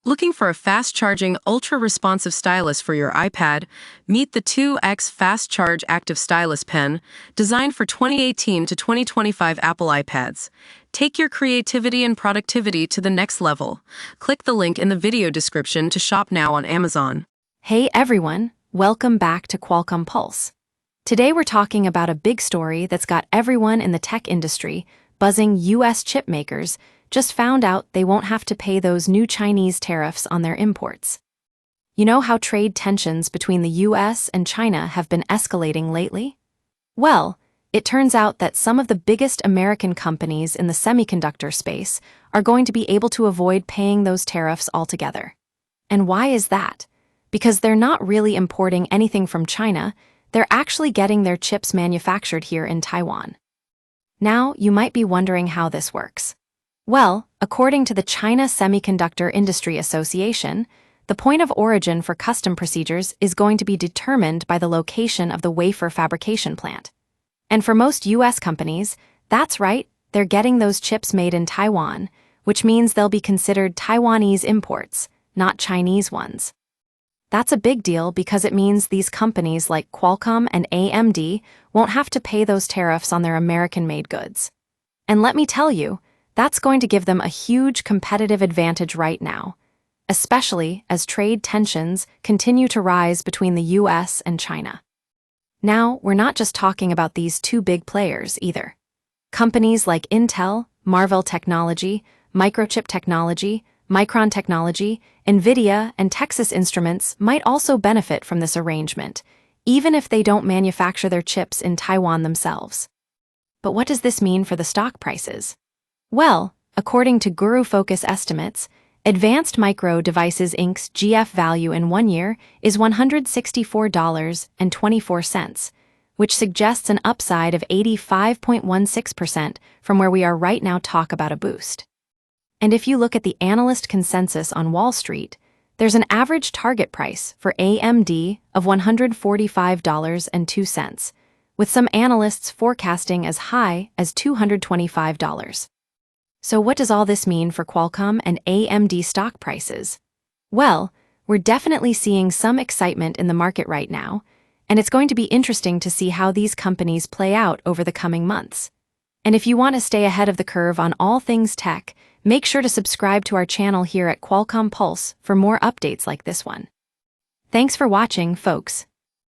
Looking for a fast-charging, ultra-responsive stylus for your iPad? Meet the 2X Fast Charge Active Stylus Pen, designed for 2018 to 2025 Apple iPads. Take your creativity and productivity to the next level. Click the link in the video description to shop now on Amazon. Hey everyone, welcome back to Qualcomm Pulse. Today we're talking about a big story that's got everyone in the tech industry buzzing. US chipmakers just found out they won't have to pay those new Chinese tariffs on their imports. You know how trade tensions between the US and China have been escalating lately? Well, it turns out that some of the biggest American companies in the semiconductor space are going to be able to avoid paying those tariffs altogether. And why is that? Because they're not really importing anything from China, they're actually getting their chips manufactured here in Taiwan. Now, you might be wondering how this works. Well, according to the China Semiconductor Industry Association, the point of origin for custom procedures is going to be determined by the location of the wafer fabrication plant. And for most US companies, that's right, they're getting those chips made in Taiwan, which means they'll be considered Taiwanese imports, not Chinese ones. That's a big deal because it means these companies like Qualcomm and AMD won't have to pay those tariffs on their American-made goods. And let me tell you, that's going to give them a huge competitive advantage right now, especially as trade tensions continue to rise between the US and China. Now, we're not just talking about these two big players either. Companies like Intel, Marvell Technology, Microchip Technology, Micron Technology, NVIDIA, and Texas Instruments might also benefit from this arrangement, even if they don't manufacture their chips in Taiwan themselves. But what does this mean for the stock prices? Well, according to Guru Focus estimates, Advanced Micro Devices Inc.'s GF value in 1 year is $164.24, which suggests an upside of 85.16% from where we are right now. Talk about a boost. And if you look at the analyst consensus on Wall Street, there's an average target price for AMD of $145.02, with some analysts forecasting as high as $225. So what does all this mean for Qualcomm and AMD stock prices? Well, we're definitely seeing some excitement in the market right now, and it's going to be interesting to see how these companies play out over the coming months. And if you want to stay ahead of the curve on all things tech, make sure to subscribe to our channel here at Qualcomm Pulse for more updates like this one. Thanks for watching, folks.